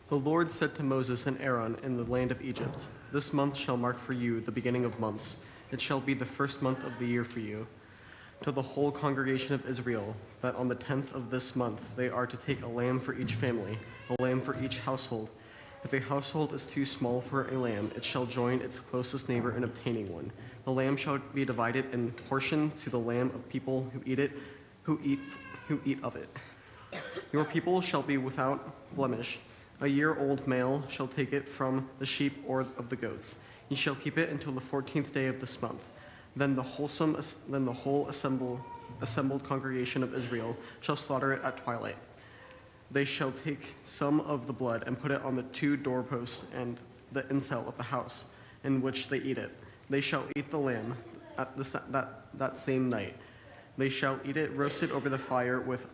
The Lord said to Moses and Aaron in the land of Egypt, "This month shall mark for you the beginning of months. It shall be the first month of the year for you. To the whole congregation of Israel, that on the 10th of this month they are to take a lamb for each family, a lamb for each household. If a household is too small for a lamb, it shall join its closest neighbor in obtaining one. The lamb shall be divided in portion to the lamb of people who eat of it. Your people shall be without blemish. A year-old male shall take it from the sheep or of the goats. You shall keep it until the 14th day of this month. Then the whole assembled congregation of Israel shall slaughter it at twilight. They shall take some of the blood and put it on the 2 doorposts and the inside of the house in which they eat it. They shall eat the lamb at that same night. They shall eat it roasted over the fire with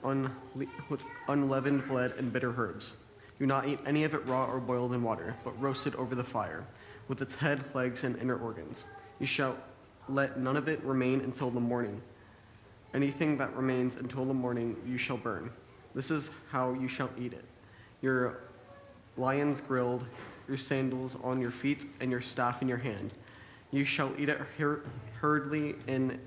unleavened bread and bitter herbs. Do not eat any of it raw or boiled in water, but roasted over the fire, with its head, legs, and inner organs. You shall let none of it remain until the morning. Anything that remains until the morning you shall burn. This is how you shall eat it: your lions grilled, your sandals on your feet, and your staff in your hand. You shall eat it hurriedly, and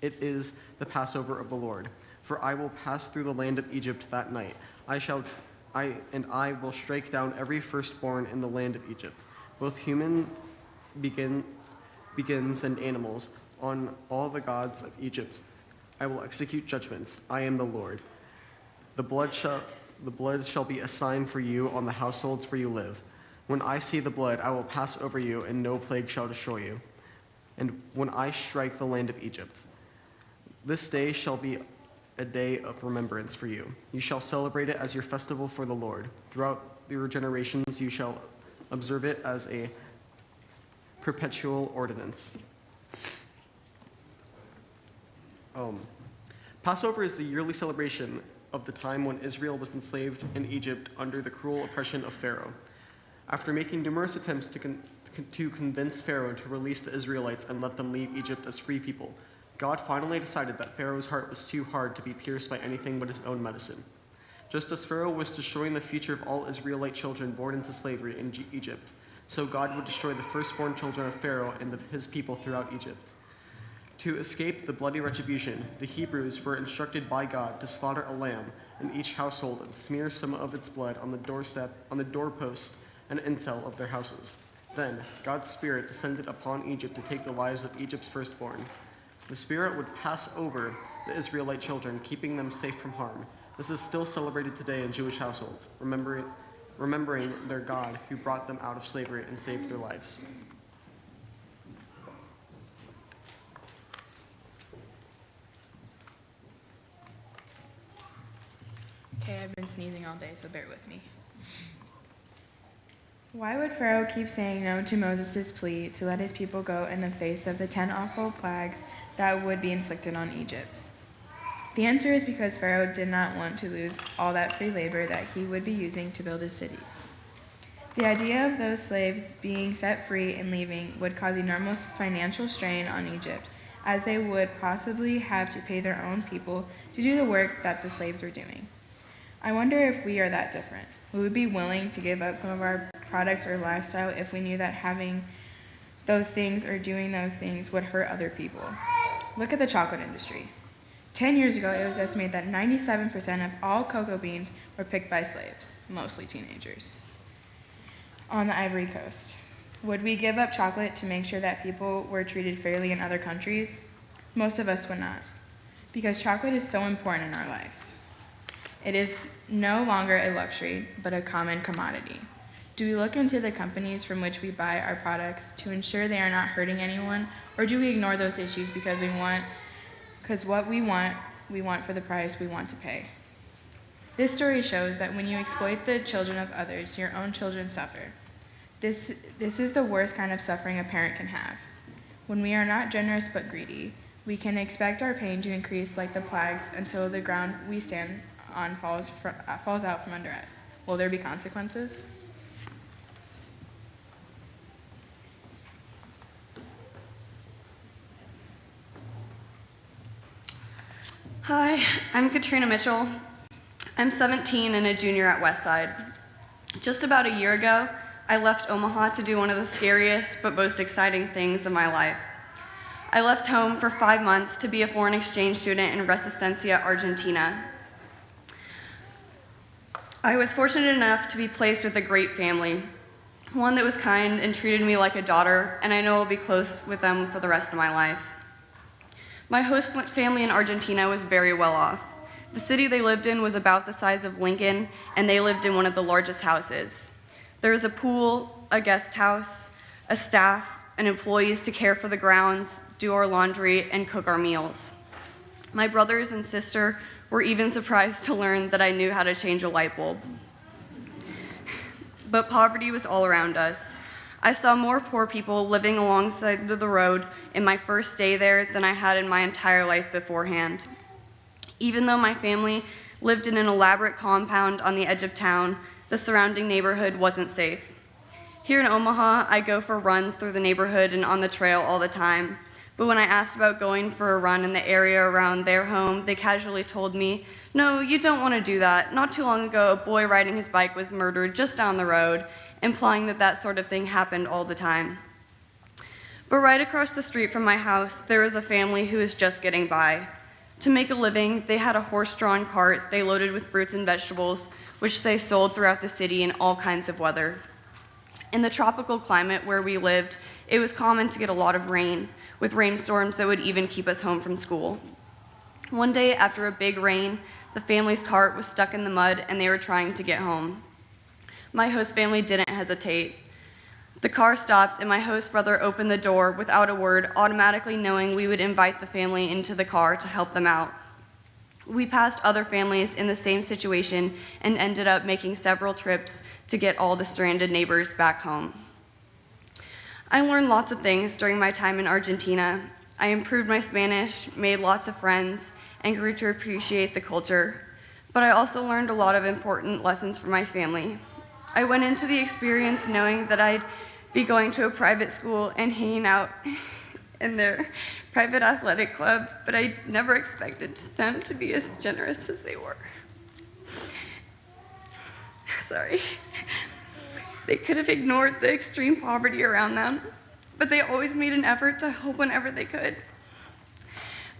it is the Passover of the Lord. For I will pass through the land of Egypt that night. I will strike down every firstborn in the land of Egypt, both human begins and animals, on all the gods of Egypt. I will execute judgments. I am the Lord. The blood shall be a sign for you on the households where you live. When I see the blood, I will pass over you, and no plague shall destroy you. And when I strike the land of Egypt, this day shall be a day of remembrance for you. You shall celebrate it as your festival for the Lord. Throughout your generations you shall observe it as a perpetual ordinance. Passover is the yearly celebration of the time when Israel was enslaved in Egypt under the cruel oppression of Pharaoh. After making numerous attempts to convince Pharaoh to release the Israelites and let them leave Egypt as free people, God finally decided that Pharaoh's heart was too hard to be pierced by anything but his own medicine. Just as Pharaoh was destroying the future of all Israelite children born into slavery in Egypt, so God would destroy the firstborn children of Pharaoh and his people throughout Egypt. To escape the bloody retribution, the Hebrews were instructed by God to slaughter a lamb in each household and smear some of its blood on the doorpost and intel of their houses. Then God's Spirit descended upon Egypt to take the lives of Egypt's firstborn. The Spirit would pass over the Israelite children, keeping them safe from harm. This is still celebrated today in Jewish households, remembering their God who brought them out of slavery and saved their lives. Okay, I've been sneezing all day, so bear with me. Why would Pharaoh keep saying no to Moses' plea to let his people go in the face of the 10 awful plagues that would be inflicted on Egypt? The answer is because Pharaoh did not want to lose all that free labor that he would be using to build his cities. The idea of those slaves being set free and leaving would cause enormous financial strain on Egypt, as they would possibly have to pay their own people to do the work that the slaves were doing. I wonder if we are that different. Would we be willing to give up some of our products or lifestyle if we knew that having those things or doing those things would hurt other people? Look at the chocolate industry. 10 years ago, it was estimated that 97% of all cocoa beans were picked by slaves, mostly teenagers, on the Ivory Coast. Would we give up chocolate to make sure that people were treated fairly in other countries? Most of us would not, because chocolate is so important in our lives. It is no longer a luxury, but a common commodity. Do we look into the companies from which we buy our products to ensure they are not hurting anyone, or do we ignore those issues because what we want for the price we want to pay? This story shows that when you exploit the children of others, your own children suffer. This is the worst kind of suffering a parent can have. When we are not generous but greedy, we can expect our pain to increase like the plagues until the ground we stand on falls out from under us. Will there be consequences? Hi, I'm Katrina Mitchell. I'm 17 and a junior at Westside. Just about a year ago, I left Omaha to do one of the scariest but most exciting things of my life. I left home for 5 months to be a foreign exchange student in Resistencia, Argentina. I was fortunate enough to be placed with a great family, one that was kind and treated me like a daughter, and I know I'll be close with them for the rest of my life. My host family in Argentina was very well off. The city they lived in was about the size of Lincoln, and they lived in one of the largest houses. There was a pool, a guest house, a staff, and employees to care for the grounds, do our laundry, and cook our meals. My brothers and sister were even surprised to learn that I knew how to change a light bulb. But poverty was all around us. I saw more poor people living alongside of the road in my first day there than I had in my entire life beforehand. Even though my family lived in an elaborate compound on the edge of town, the surrounding neighborhood wasn't safe. Here in Omaha, I go for runs through the neighborhood and on the trail all the time. But when I asked about going for a run in the area around their home, they casually told me, "No, you don't want to do that. Not too long ago, a boy riding his bike was murdered just down the road," implying that that sort of thing happened all the time. But right across the street from my house, there was a family who was just getting by. To make a living, they had a horse-drawn cart they loaded with fruits and vegetables, which they sold throughout the city in all kinds of weather. In the tropical climate where we lived, it was common to get a lot of rain, with rainstorms that would even keep us home from school. One day after a big rain, the family's cart was stuck in the mud and they were trying to get home. My host family didn't hesitate. The car stopped and my host brother opened the door without a word, automatically knowing we would invite the family into the car to help them out. We passed other families in the same situation and ended up making several trips to get all the stranded neighbors back home. I learned lots of things during my time in Argentina. I improved my Spanish, made lots of friends, and grew to appreciate the culture. But I also learned a lot of important lessons for my family. I went into the experience knowing that I'd be going to a private school and hanging out in their private athletic club, but I never expected them to be as generous as they were. Sorry. They could have ignored the extreme poverty around them, but they always made an effort to help whenever they could.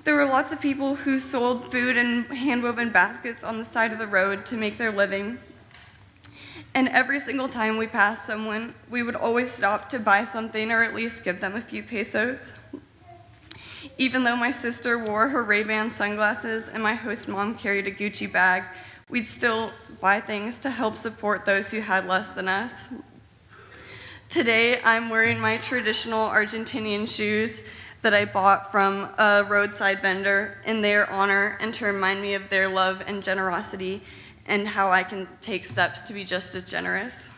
There were lots of people who sold food in hand-woven baskets on the side of the road to make their living. And every single time we passed someone, we would always stop to buy something or at least give them a few pesos. Even though my sister wore her Ray-Ban sunglasses and my host mom carried a Gucci bag, we'd still buy things to help support those who had less than us. Today, I'm wearing my traditional Argentinian shoes that I bought from a roadside vendor in their honor and to remind me of their love and generosity and how I can take steps to be just as generous.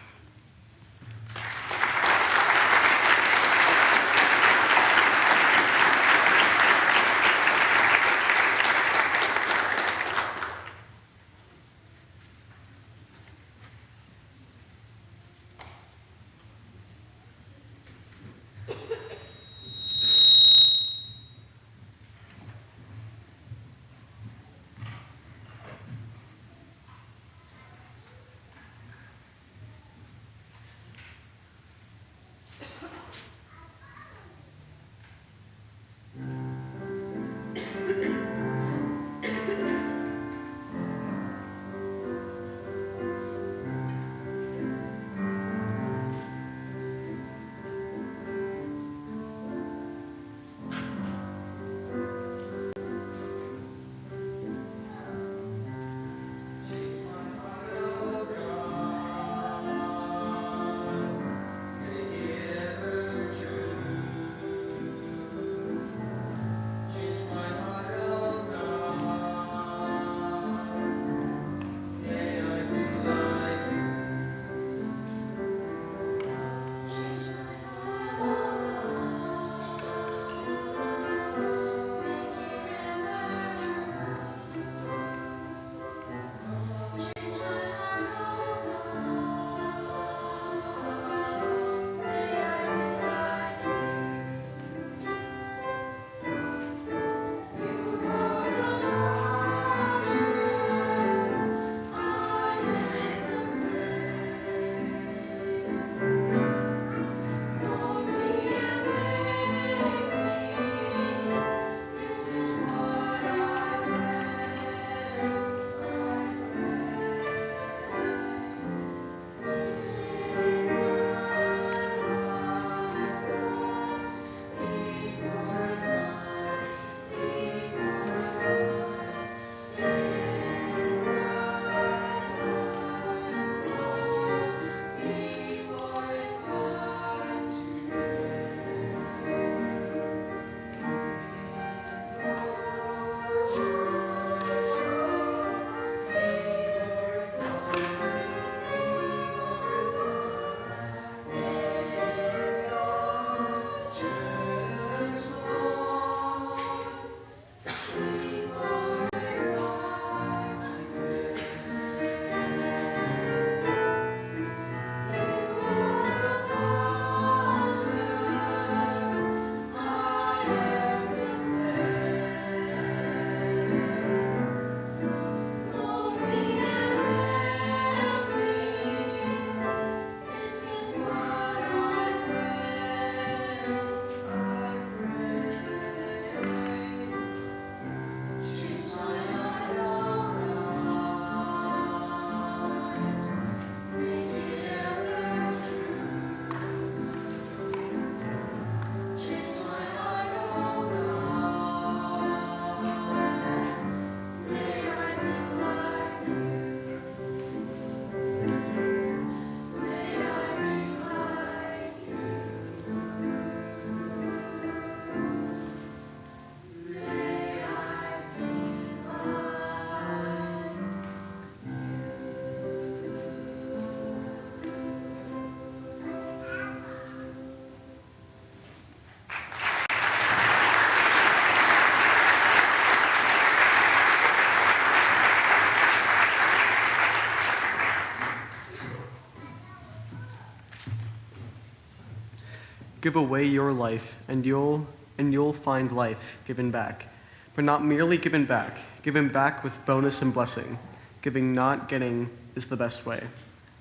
Give away your life, and you'll find life given back. But not merely given back with bonus and blessing. Giving, not getting, is the best way.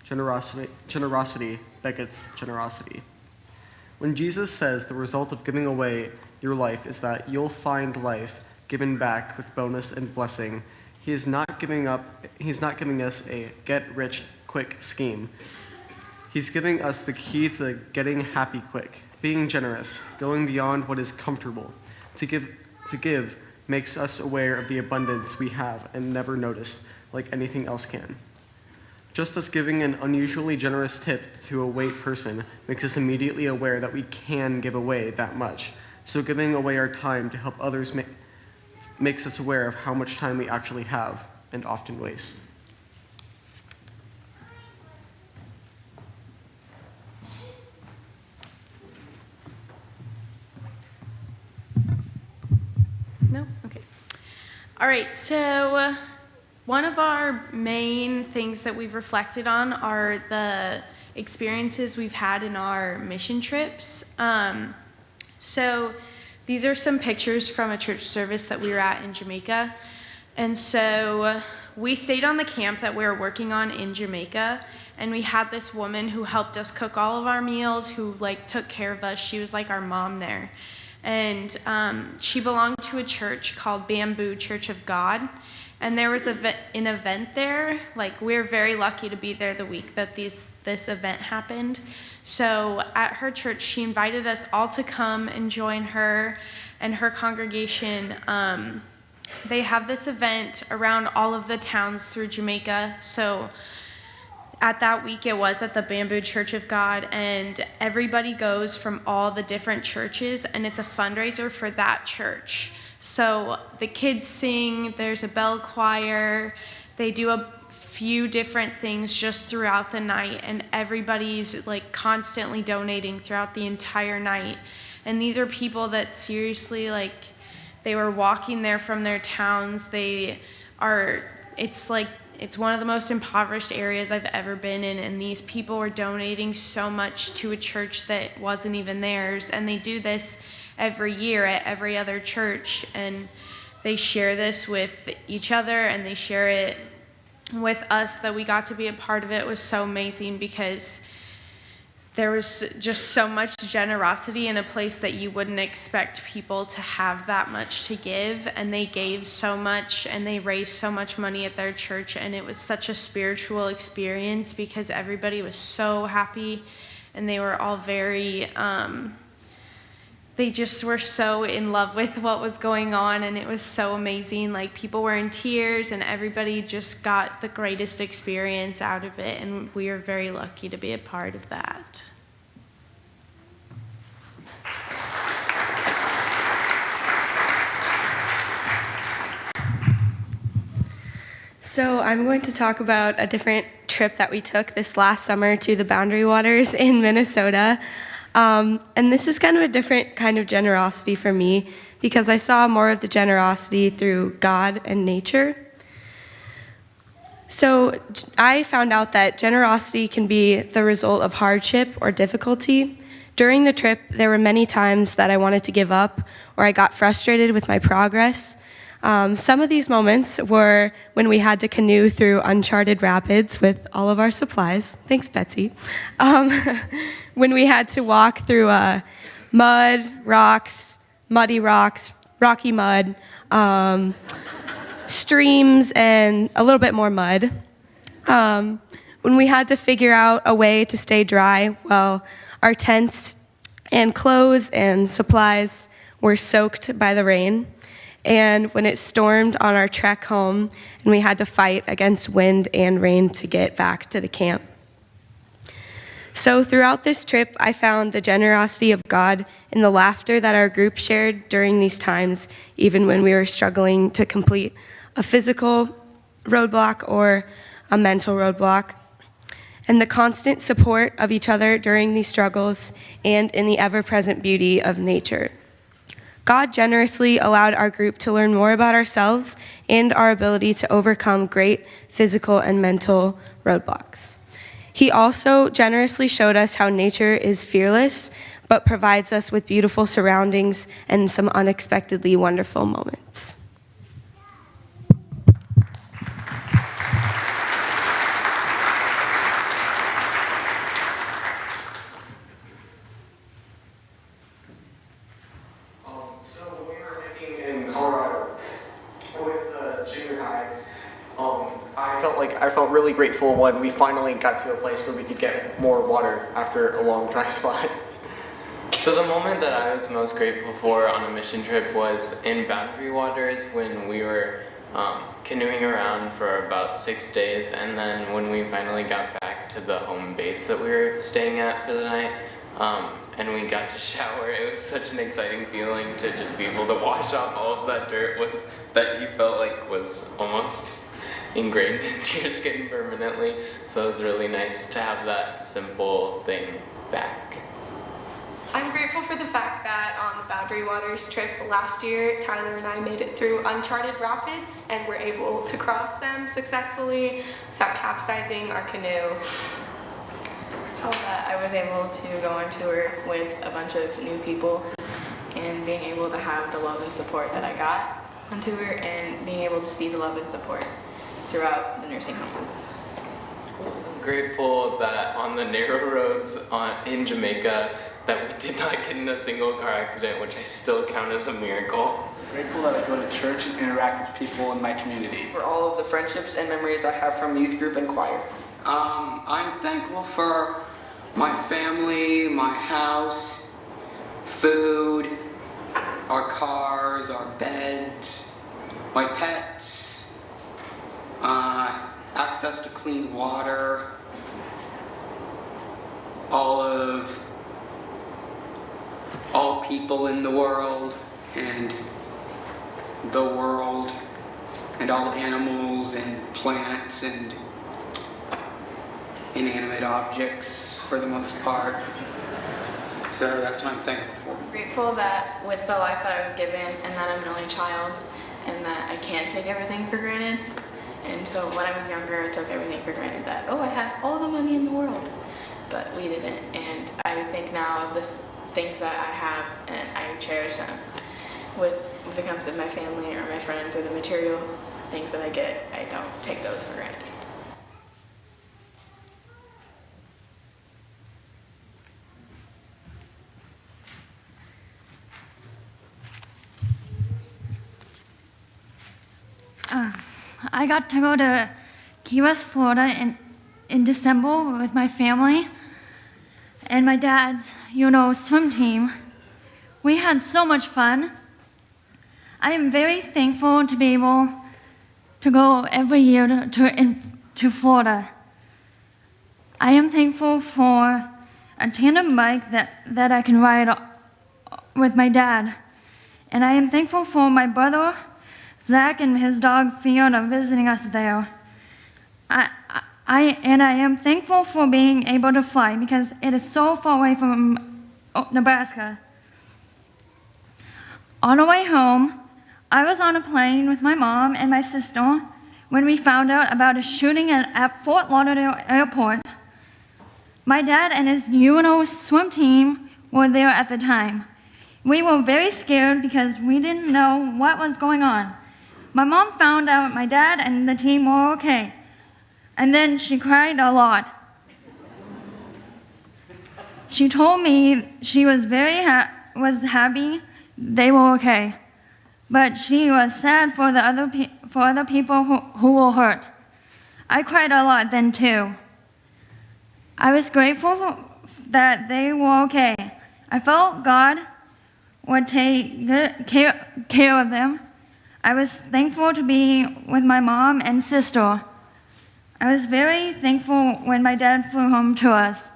Generosity begets generosity. When Jesus says the result of giving away your life is that you'll find life given back with bonus and blessing, he's not giving us a get-rich-quick scheme. He's giving us the key to getting happy quick, being generous, going beyond what is comfortable. To give makes us aware of the abundance we have and never notice, like anything else can. Just as giving an unusually generous tip to a wait person makes us immediately aware that we can give away that much, so giving away our time to help others makes us aware of how much time we actually have and often waste. No? Okay. All right, so one of our main things that we've reflected on are the experiences we've had in our mission trips. So these are some pictures from a church service that we were at in Jamaica. And so we stayed on the camp that we were working on in Jamaica, and we had this woman who helped us cook all of our meals, who took care of us. She was like our mom there. And she belonged to a church called Bamboo Church of God. And there was an event there. We were very lucky to be there the week that this event happened. So at her church, she invited us all to come and join her and her congregation. They have this event around all of the towns through Jamaica. So at that week, it was at the Bamboo Church of God, and everybody goes from all the different churches, and it's a fundraiser for that church. So the kids sing, there's a bell choir, they do a few different things just throughout the night, and everybody's constantly donating throughout the entire night. And these are people that seriously, they were walking there from their towns. It's one of the most impoverished areas I've ever been in, and these people were donating so much to a church that wasn't even theirs. And they do this every year at every other church, and they share this with each other, and they share it with us. That we got to be a part of it was so amazing, because there was just so much generosity in a place that you wouldn't expect people to have that much to give, and they gave so much, and they raised so much money at their church, and it was such a spiritual experience because everybody was so happy, and they were all very, they just were so in love with what was going on, and it was so amazing. People were in tears, and everybody just got the greatest experience out of it, and we are very lucky to be a part of that. So I'm going to talk about a different trip that we took this last summer to the Boundary Waters in Minnesota. And this is kind of a different kind of generosity for me, because I saw more of the generosity through God and nature. So I found out that generosity can be the result of hardship or difficulty. During the trip, there were many times that I wanted to give up, or I got frustrated with my progress. Some of these moments were when we had to canoe through uncharted rapids with all of our supplies. Thanks, Betsy. When we had to walk through mud, rocks, muddy rocks, rocky mud, streams, and a little bit more mud. When we had to figure out a way to stay dry while our tents and clothes and supplies were soaked by the rain. And when it stormed on our trek home and we had to fight against wind and rain to get back to the camp. So throughout this trip, I found the generosity of God in the laughter that our group shared during these times, even when we were struggling to complete a physical roadblock or a mental roadblock, and the constant support of each other during these struggles and in the ever-present beauty of nature. God generously allowed our group to learn more about ourselves and our ability to overcome great physical and mental roadblocks. He also generously showed us how nature is fearless but provides us with beautiful surroundings and some unexpectedly wonderful moments. So when we were hiking in Colorado with the junior high, I felt really grateful when we finally got to a place where we could get more water after a long dry spot. So the moment that I was most grateful for on a mission trip was in Boundary Waters when we were canoeing around for about 6 days, and then when we finally got back to the home base that we were staying at for the night, and we got to shower. It was such an exciting feeling to just be able to wash off all of that dirt that you felt like was almost ingrained into your skin permanently. So it was really nice to have that simple thing back. I'm grateful for the fact that on the Boundary Waters trip last year, Tyler and I made it through uncharted rapids and were able to cross them successfully without capsizing our canoe. That I was able to go on tour with a bunch of new people and being able to have the love and support that I got on tour and being able to see the love and support throughout the nursing homes. I'm grateful that on the narrow roads in Jamaica that we did not get in a single car accident, which I still count as a miracle. Grateful that I go to church and interact with people in my community. For all of the friendships and memories I have from youth group and choir. I'm thankful for my family, my house, food, our cars, our beds, my pets, access to clean water, all people in the world, and all animals and plants and inanimate objects for the most part. So that's what I'm thankful for. Grateful that with the life that I was given and that I'm an only child and that I can't take everything for granted. And so when I was younger, I took everything for granted that, oh, I have all the money in the world. But we didn't. And I think now of the things that I have and I cherish them. If it comes to my family or my friends or the material things that I get, I don't take those for granted. I got to go to Key West, Florida in December with my family and my dad's, swim team. We had so much fun. I am very thankful to be able to go every year to Florida. I am thankful for a tandem bike that I can ride with my dad. And I am thankful for my brother, Zach, and his dog Fiona visiting us there. I am thankful for being able to fly because it is so far away from Nebraska. On the way home, I was on a plane with my mom and my sister when we found out about a shooting at Fort Lauderdale Airport. My dad and his UNO swim team were there at the time. We were very scared because we didn't know what was going on. My mom found out my dad and the team were okay, and then she cried a lot. She told me she was happy they were okay, but she was sad for the other people who were hurt. I cried a lot then too. I was grateful that they were okay. I felt God would take good care of them. I was thankful to be with my mom and sister. I was very thankful when my dad flew home to us.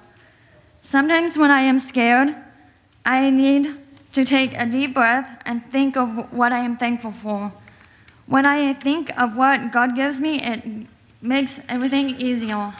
Sometimes when I am scared, I need to take a deep breath and think of what I am thankful for. When I think of what God gives me, it makes everything easier.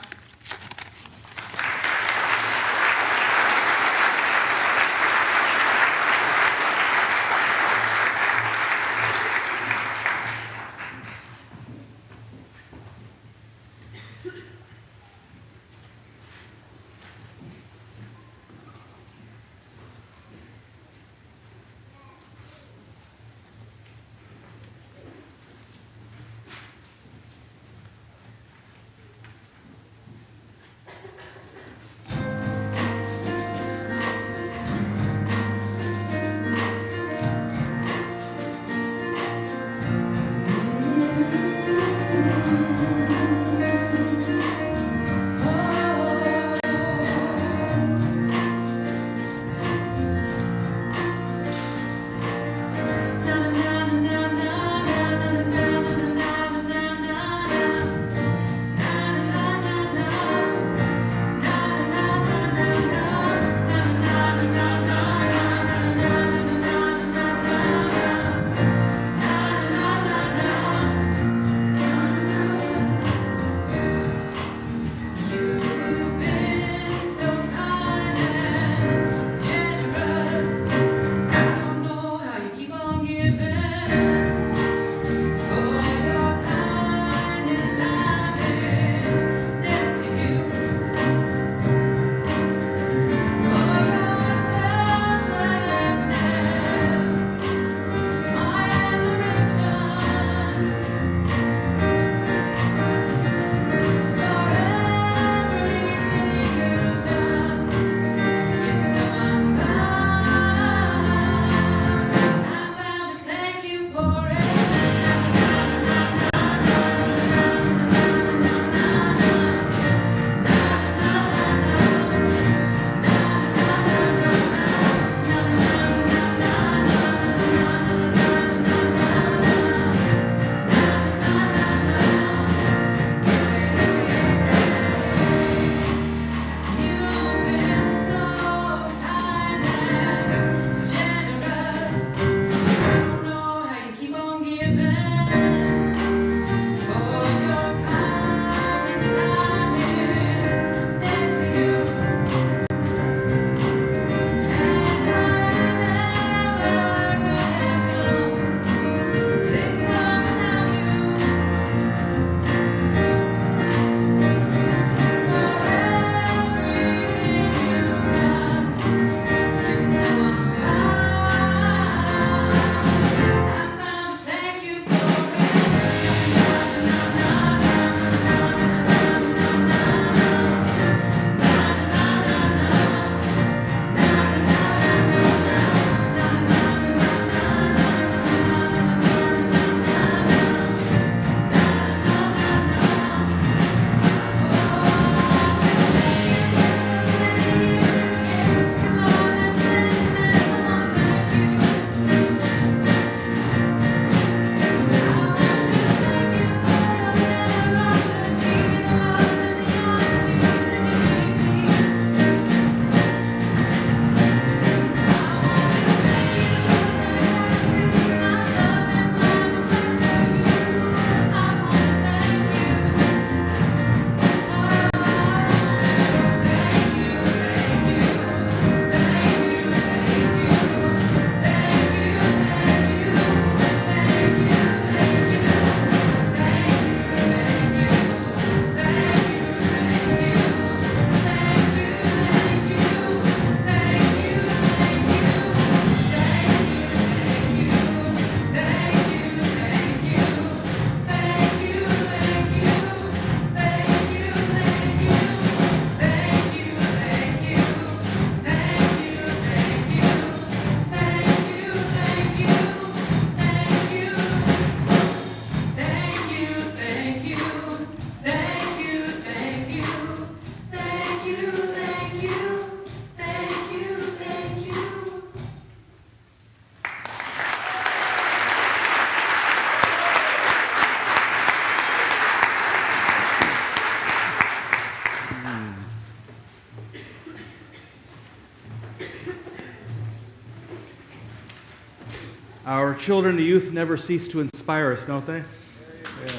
Our children and youth never cease to inspire us, don't they? Yeah.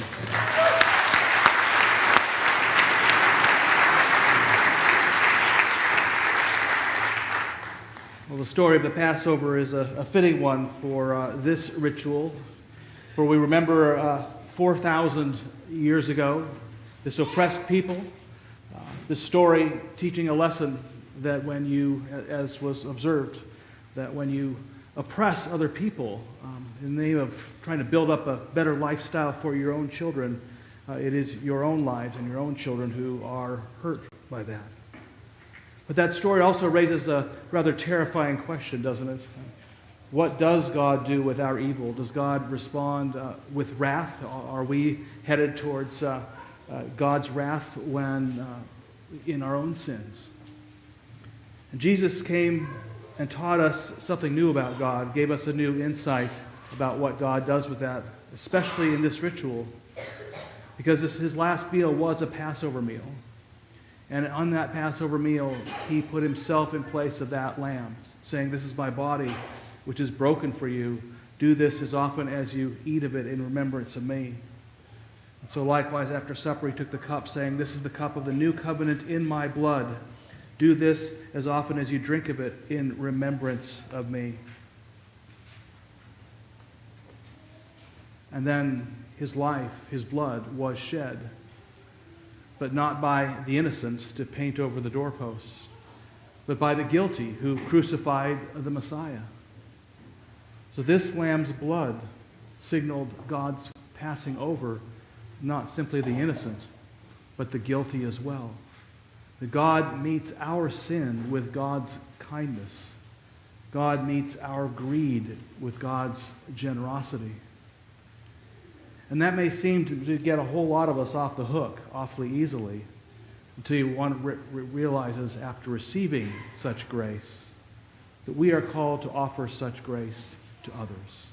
Well, the story of the Passover is a fitting one for this ritual, for we remember 4,000 years ago, this oppressed people, this story teaching a lesson that when you, as was observed, that when you oppress other people in the name of trying to build up a better lifestyle for your own children, it is your own lives and your own children who are hurt by that. But that story also raises a rather terrifying question, doesn't it? What does God do with our evil? Does God respond with wrath? Are we headed towards God's wrath when in our own sins? And Jesus came and taught us something new about God, gave us a new insight about what God does with that, especially in this ritual, because his last meal was a Passover meal. And on that Passover meal, he put himself in place of that lamb, saying, "This is my body, which is broken for you. Do this as often as you eat of it in remembrance of me." And so likewise, after supper, he took the cup, saying, "This is the cup of the new covenant in my blood. Do this as often as you drink of it in remembrance of me." And then his life, his blood, was shed, but not by the innocent to paint over the doorposts, but by the guilty who crucified the Messiah. So this lamb's blood signaled God's passing over not simply the innocent, but the guilty as well. That God meets our sin with God's kindness. God meets our greed with God's generosity. And that may seem to get a whole lot of us off the hook awfully easily until one realizes after receiving such grace that we are called to offer such grace to others.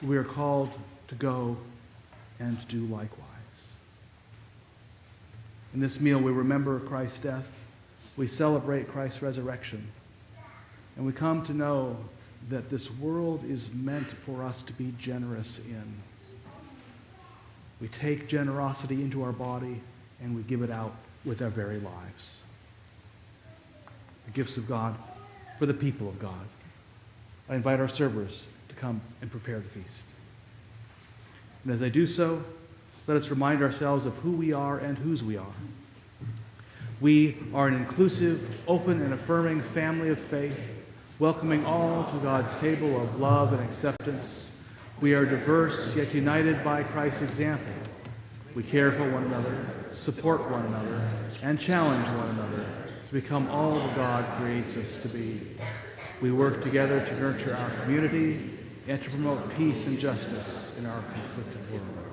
We are called to go and to do likewise. In this meal, we remember Christ's death, we celebrate Christ's resurrection, and we come to know that this world is meant for us to be generous in. We take generosity into our body and we give it out with our very lives. The gifts of God for the people of God. I invite our servers to come and prepare the feast. And as they do so, let us remind ourselves of who we are and whose we are. We are an inclusive, open, and affirming family of faith, welcoming all to God's table of love and acceptance. We are diverse, yet united by Christ's example. We care for one another, support one another, and challenge one another to become all that God creates us to be. We work together to nurture our community and to promote peace and justice in our conflicted world.